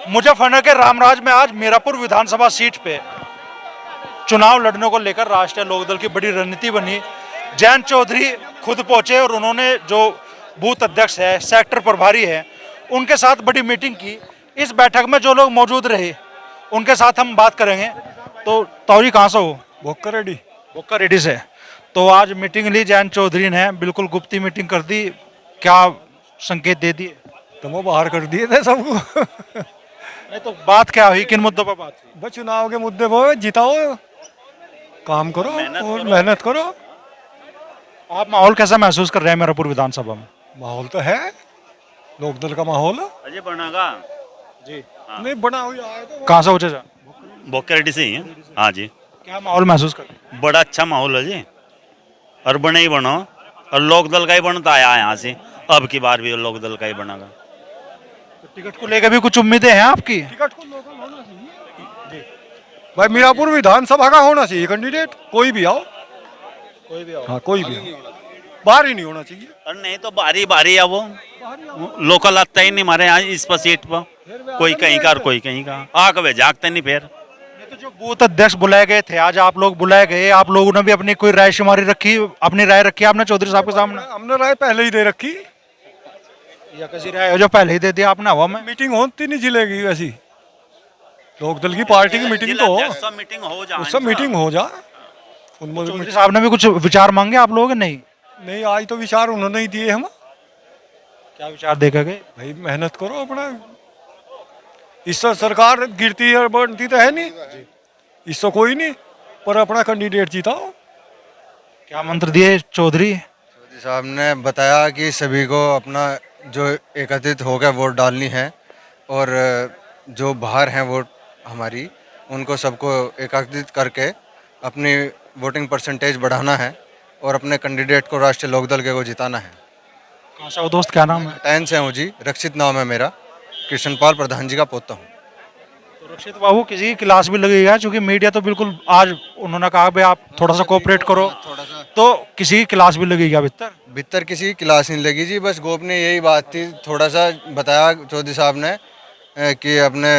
मुजफ्फरनगर के रामराज में आज मीरापुर विधानसभा सीट पे चुनाव लड़ने को लेकर राष्ट्रीय लोकदल की बड़ी रणनीति बनी। जयंत चौधरी खुद पहुंचे और उन्होंने जो बूथ अध्यक्ष है, सेक्टर प्रभारी है, उनके साथ बड़ी मीटिंग की। इस बैठक में जो लोग मौजूद रहे उनके साथ हम बात करेंगे। तो तौरी कहाँ से हो? बोक्का रेडी। बोक्का रेडी से। तो आज मीटिंग ली जयंत चौधरी ने, बिल्कुल गुप्ती मीटिंग कर दी, क्या संकेत दे दिए? तो वो बाहर कर दिए थे सबको। नहीं तो बात क्या हुई, किन मुद्दों पर बात हुई? बस चुनाव के मुद्दे पर जिताओ, काम करो और मेहनत करो। आप माहौल कैसा महसूस कर रहे हैं मीरापुर विधानसभा में? माहौल तो है, लोकदल का माहौल अजय बनागा जी। नहीं बना हुआ है तो कहाँ से हो चाचा? बोक्का रेड्डी से ही है। हाँ जी, क्या माहौल महसूस कर रहे हैं? बड़ा अच्छा माहौल है जी, और बने ही बनो, और लोक दल का ही बनता आया यहाँ से, अब की बार भी लोक दल का ही बनेगा। तो टिकट को लेकर भी कुछ उम्मीदें हैं आपकी? टिकट को लोकल होना चाहिए भाई, मीरापुर विधानसभा का होना चाहिए कैंडिडेट, कोई भी आओ, कोई भी हाँ कोई भी आओ, बाहर ही नहीं होना चाहिए। और नहीं तो बारी बारी है, वो लोकल आता ही नहीं हमारे यहाँ इस पर सीट पर, कोई कहीं का और कोई कहीं का, आग वे जागते नहीं फिर। नहीं तो जो बूथ अध्यक्ष बुलाए गए थे, आज आप लोग बुलाए गए, आप लोगों ने भी अपनी कोई राय शुमारी रखी, अपनी राय रखी आपने चौधरी साहब के सामने? हमने राय पहले ही दे रखी, या किसी राय जो पहले ही दे दिया आपने हवा में? मीटिंग होती नहीं जिले की, वैसी लोकदल की पार्टी की मीटिंग तो हो, सब मीटिंग हो जाए, उससे मीटिंग हो जा। उनमें चौधरी साहब ने भी कुछ विचार मांगे आप लोगों के? नहीं। नहीं, आज तो विचार उन्होंने ही दिए। हम क्या विचार देकर गए? भाई मेहनत करो अपना, इससे सरकार गिरती है बढ़ती तो है नहीं, इससे कोई नहीं, पर अपना कैंडिडेट जिताओ। क्या मंत्र दिए चौधरी? मोदी साहब ने बताया कि सभी को अपना जो एकत्रित होकर वोट डालनी है, और जो बाहर हैं वोट हमारी, उनको सबको एकत्रित करके अपनी वोटिंग परसेंटेज बढ़ाना है और अपने कैंडिडेट को राष्ट्रीय लोकदल के को जिताना है। कहाँ से हो दोस्त, क्या नाम है? टैन से हूँ जी, रक्षित नाम है मेरा, कृष्णपाल प्रधान जी का पोता हूँ। तो रक्षित बाबू, किसी की क्लास भी लगेगा, क्योंकि मीडिया तो बिल्कुल आज उन्होंने कहा भाई आप थोड़ा सा कोऑपरेट करो, तो किसी की क्लास भी लगेगा भीतर? भीतर किसी की क्लास नहीं लगी जी, बस गोपनीय यही बात थी, थोड़ा सा बताया चौधरी साहब ने कि अपने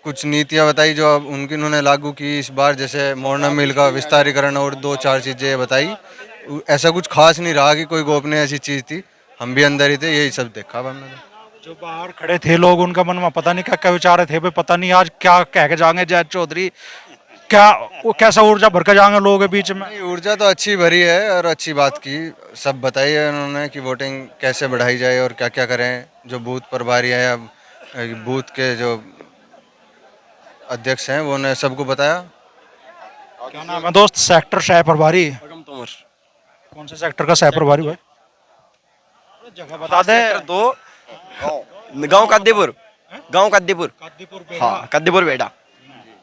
कुछ नीतियाँ बताई जो अब उनकी उन्होंने लागू की इस बार, जैसे मोरना मिल का विस्तारीकरण और 2-4 चीज़ें बताई। ऐसा कुछ खास नहीं रहा कि कोई गोपनीय ऐसी चीज़ थी, हम भी अंदर ही थे, यही सब देखा हमने। जो बाहर खड़े थे लोग, उनका मन में पता नहीं क्या क्या विचार थे, भाई पता नहीं आज क्या कह के जाएंगे जयंत चौधरी, क्या वो कैसा ऊर्जा भर के जाएंगे लोगों के बीच में? नहीं, ऊर्जा तो अच्छी भरी है और अच्छी बात की, सब बताई है उन्होंने कि वोटिंग कैसे बढ़ाई जाए और क्या क्या करें। जो बूथ प्रभारी है या बूथ के जो अध्यक्ष हैं वो ने सबको बताया। क्या नाम है दोस्त? सेक्टर सह प्रभारी? कौन से सेक्टर का सह प्रभारी भाई? जगह बता दे। दो गांव कादीपुर, गांव कादीपुर, हाँ कादीपुर बेटा,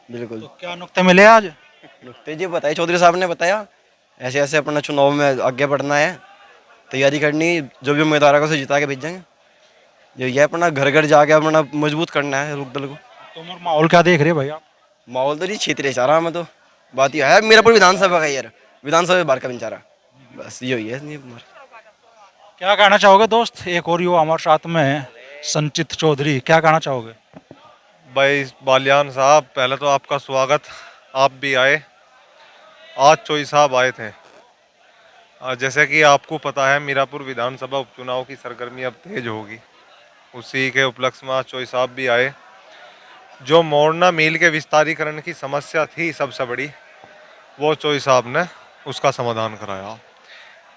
बिल्कुल। तो क्या नुक्ते मिले आज? नुकते जी बताए, चौधरी साहब ने बताया ऐसे ऐसे अपना चुनाव में आगे बढ़ना है, तैयारी करनी, जो भी उम्मीदवार को से जिता के भेजेंगे, ये अपना घर घर जाके अपना मजबूत करना है लोकदल को। तो माहौल क्या देख रहे भाई आप? माहौल तो जी क्षेत्रीय चाह रहा मैं तो, बात यह है मीरापुर विधानसभा का, यार विधानसभा बार का विचारा, बस ये ही है। क्या कहना चाहोगे दोस्त? एक और युवा हमारे साथ में है, संचित चौधरी, क्या कहना चाहोगे? भाई बालियान साहब, पहले तो आपका स्वागत, आप भी आए, आज चौधरी साहब आए थे। जैसे कि आपको पता है मीरापुर विधानसभा उपचुनाव की सरगर्मी अब तेज होगी, उसी के उपलक्ष्य में आज चौधरी साहब भी आए। जो मोरना मील के विस्तारीकरण की समस्या थी सबसे बड़ी, वो चौधरी साहब ने उसका समाधान कराया।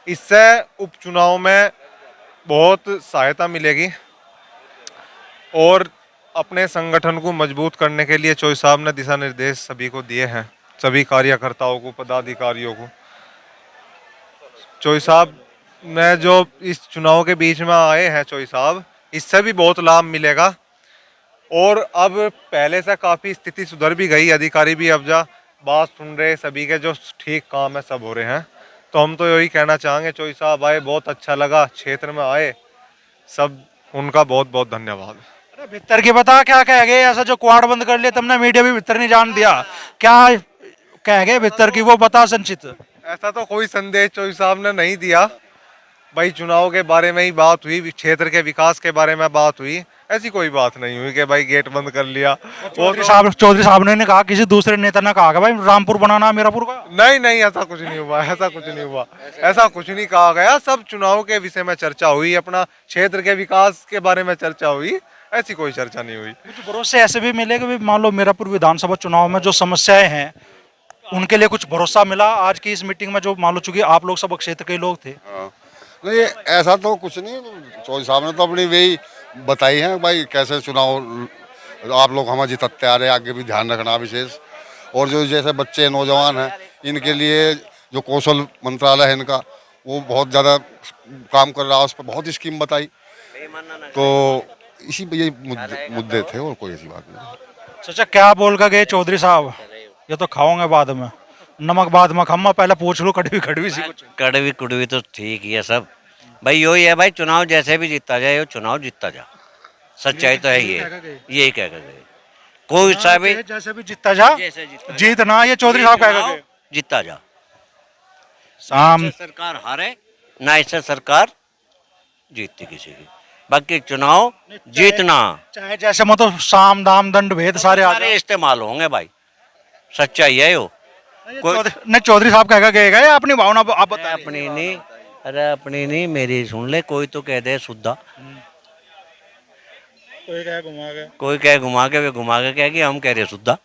इससे उपचुनाव में बहुत सहायता मिलेगी और अपने संगठन को मजबूत करने के लिए चौधरी साहब ने दिशा निर्देश सभी को दिए हैं, सभी कार्यकर्ताओं को, पदाधिकारियों को। चौधरी साहब ने जो इस चुनाव के बीच में आए हैं चौधरी साहब, इससे भी बहुत लाभ मिलेगा और अब पहले से काफ़ी स्थिति सुधर भी गई, अधिकारी भी अब जा बात सुन रहे, सभी के जो ठीक काम है सब हो रहे हैं। तो हम तो यही कहना चाहेंगे, चौधरी साहब आए, बहुत अच्छा लगा, क्षेत्र में आए, सब उनका बहुत बहुत धन्यवाद। अरे भीतर की बता, क्या कह गए? ऐसा जो क्वाड बंद कर लिया तुमने, मीडिया भी भीतर नहीं जान दिया, क्या कह गए भीतर की वो बता संचित? ऐसा तो कोई संदेश चौधरी साहब ने नहीं दिया, भाई चुनाव के बारे में ही बात हुई, क्षेत्र के विकास के बारे में बात हुई, ऐसी कोई बात नहीं हुई कि भाई गेट बंद कर लिया। वो तो चौधरी साहब ने कहा, किसी दूसरे नेता ने कहा कि भाई रामपुर बनाना मीरापुर का। नहीं नहीं, ऐसा कुछ नहीं हुआ, ऐसा कुछ नहीं हुआ, ऐसा कुछ नहीं कहा गया। सब चुनाव के विषय में चर्चा हुई, अपना क्षेत्र के विकास के बारे में चर्चा हुई, ऐसी कोई चर्चा नहीं हुई। कुछ भरोसे ऐसे भी मिले कि मान लो मीरापुर विधानसभा चुनाव में जो समस्याएं हैं उनके लिए कुछ भरोसा मिला आज की इस मीटिंग में, जो मान लो चूंकि आप लोग सब क्षेत्र के लोग थे। हाँ। नहीं ऐसा तो कुछ नहीं, चौधरी साहब ने तो अपनी वही बताई है भाई कैसे चुनाव आप लोग हमें जिताते आ रहे हैं, आगे भी ध्यान रखना विशेष। और जो जैसे बच्चे नौजवान हैं इनके लिए जो कौशल मंत्रालय है इनका, वो बहुत ज़्यादा काम कर रहा है, उस पर बहुत स्कीम बताई। तो इसी ये मुद्दे थे और कोई ऐसी बात नहीं। चाचा क्या बोल कर गए चौधरी साहब? ये तो खाओगे बाद में, नमक बाद में खम्मा, पहले पूछ लो कड़वी कड़वी सी कुछ। कड़वी कुड़वी तो ठीक ही है सब भाई, यही है भाई, चुनाव जैसे भी जीता जाए वो चुनाव जीतता जा, सच्चाई तो है ये, यही कह कर गए। कोई सा भी जैसे भी जीतता जा, जीतना ये चौधरी साहब कह गए, जीतता जा। शाम सरकार हारे ना इससे सरकार जीतती किसी की, बाकी चुनाव जीतना चाहे जैसे मतलब साम दाम दंड भेद सारे आ सारे इस्तेमाल होंगे भाई, सच्चाई है वो। नहीं चौधरी साहब कह गए या अपनी भावना आप बता? अपनी नहीं, अरे अपनी नहीं, मेरी सुन ले, कोई तो कह दे शुद्धा, कोई कहे घुमा के, कोई कहे घुमा के, वे घुमा के कह कि हम कह रहे शुद्धा,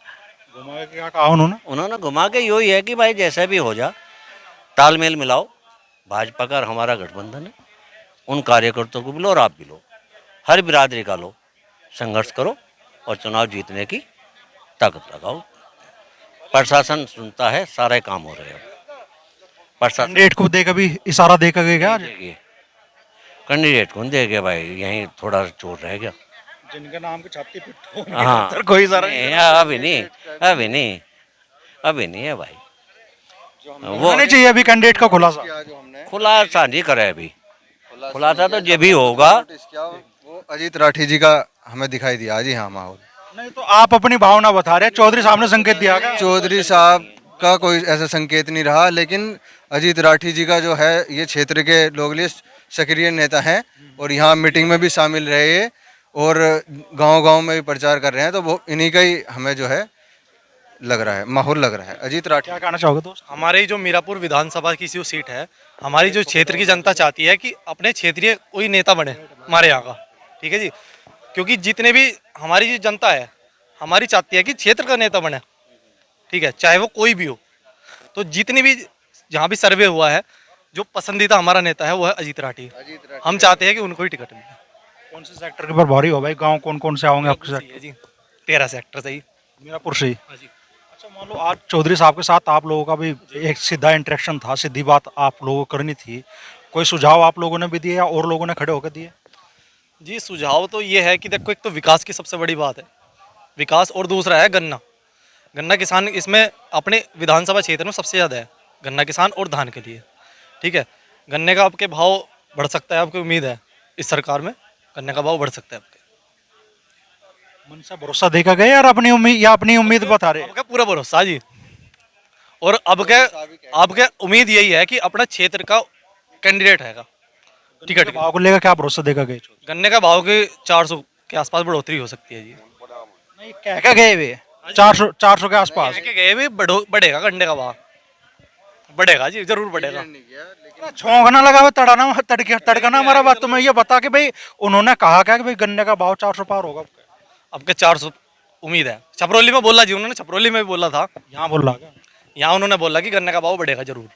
घुमा के क्या कहा उन्होंने घुमा के यही है कि भाई जैसा भी हो जा, तालमेल मिलाओ, भाजपा का और हमारा गठबंधन है, उन कार्यकर्ताओं को भी लो और आप भी लो, हर बिरादरी का लो, संघर्ष करो और चुनाव जीतने की ताकत लगाओ। प्रशासन सुनता है, सारे काम हो रहे हैं। प्रशासन कैंडिडेट को देकर भी इशारा देकर गए क्या? कैंडिडेट कौन देगा भाई, यहीं थोड़ा चोर रह गया, जिनके नाम की छाती पिट हाँ कोई इशारा अभी नहीं है भाई, वो नहीं चाहिए अभी कैंडिडेट का खुलासा। खुलासा नहीं करे अभी, खुलासा तो ये भी होगा। वो अजीत राठी जी का हमें दिखाई दिया जी, हाँ माहौल। नहीं तो आप अपनी भावना बता रहे हैं, चौधरी साहब ने संकेत दिया क्या? चौधरी साहब का कोई ऐसा संकेत नहीं रहा, लेकिन अजीत राठी जी का जो है ये क्षेत्र के लोग लिए सक्रिय नेता हैं और यहाँ मीटिंग में भी शामिल रहे और गांव-गांव में भी प्रचार कर रहे हैं, तो वो इन्हीं का ही हमें जो है लग रहा है, माहौल लग रहा है। अजीत राठी क्या कहना चाहोगे दोस्त? हमारी जो मीरापुर विधानसभा की जो सीट है, हमारी जो क्षेत्र की जनता चाहती है कि अपने क्षेत्रीय कोई नेता बने हमारे यहाँ का, ठीक है जी, क्योंकि जितने भी हमारी जो जनता है हमारी चाहती है कि क्षेत्र का नेता बने, ठीक है, चाहे वो कोई भी हो। तो जितनी भी जहाँ भी सर्वे हुआ है, जो पसंदीदा हमारा नेता है वो है अजीत राठी। हम चाहते हैं कि उनको ही टिकट मिले। कौन से सेक्टर के प्रभारी हो भाई? गांव कौन कौन से आओगे आपके साथ? जी 13 सेक्टर से ही, मीरापुर से ही। अच्छा मान लो आज चौधरी साहब के साथ आप लोगों का भी एक सीधा इंटरेक्शन था, सीधी बात आप लोगों को करनी थी, कोई सुझाव आप लोगों ने भी दिए या और लोगों ने खड़े होकर दिए? जी सुझाव तो ये है कि देखो, एक तो विकास की सबसे बड़ी बात है, विकास, और दूसरा है गन्ना। गन्ना किसान इसमें अपने विधानसभा क्षेत्र में सबसे ज़्यादा है, गन्ना किसान और धान के लिए, ठीक है। गन्ने का आपके भाव बढ़ सकता है, आपको उम्मीद है इस सरकार में गन्ने का भाव बढ़ सकता है आपके? मन से भरोसा देखा गया यार, अपनी उम्मीद या अपनी उम्मीद बता रहे? आपका पूरा भरोसा जी, और अब क्या आपके उम्मीद यही है कि अपना क्षेत्र का कैंडिडेट है टिकट भाव को लेकर क्या भरोसा देखा गया? गन्ने का भाव के 400 के आसपास बढ़ोतरी हो सकती है जी। नहीं क्या गए वे 400 के आसपास गए भी बढ़ेगा, गन्ने का भाव बढ़ेगा जी, जरूर बढ़ेगा। छोंकना लगा हुआ तड़कना हमारा बात। तो मैं ये बता कि भाई उन्होंने कहा क्या कि भाई गन्ने का भाव 400 पार होगा? आपके 400 उम्मीद है। छपरौली में बोला जी उन्होंने, छपरौली में भी बोला था, यहाँ बोल रहा, यहाँ उन्होंने बोला कि गन्ने का भाव बढ़ेगा जरूर।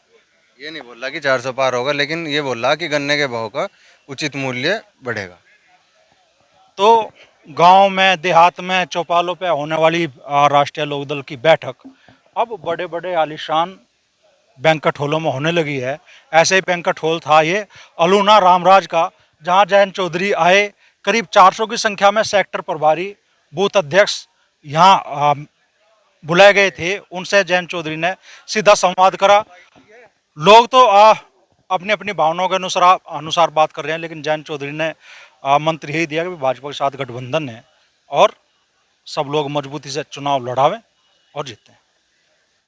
ये नहीं बोला कि 400 पार होगा, लेकिन ये बोला कि गन्ने के भाव का उचित मूल्य बढ़ेगा। तो गांव में देहात में चौपालों पे होने वाली राष्ट्रीय लोकदल की बैठक अब बड़े बड़े आलीशान बैंकट हॉलों में होने लगी है। ऐसे ही बैंकट हॉल था ये अलूना रामराज का, जहां जयंत चौधरी आए। करीब 400 की संख्या में सेक्टर प्रभारी, बूथ अध्यक्ष यहाँ बुलाए गए थे। उनसे जयंत चौधरी ने सीधा संवाद करा। लोग तो अपनी अपनी भावनाओं के अनुसार बात कर रहे हैं, लेकिन जयंत चौधरी ने मंत्र यही दिया कि भाजपा के साथ गठबंधन है और सब लोग मजबूती से चुनाव लड़ावें और जीतें।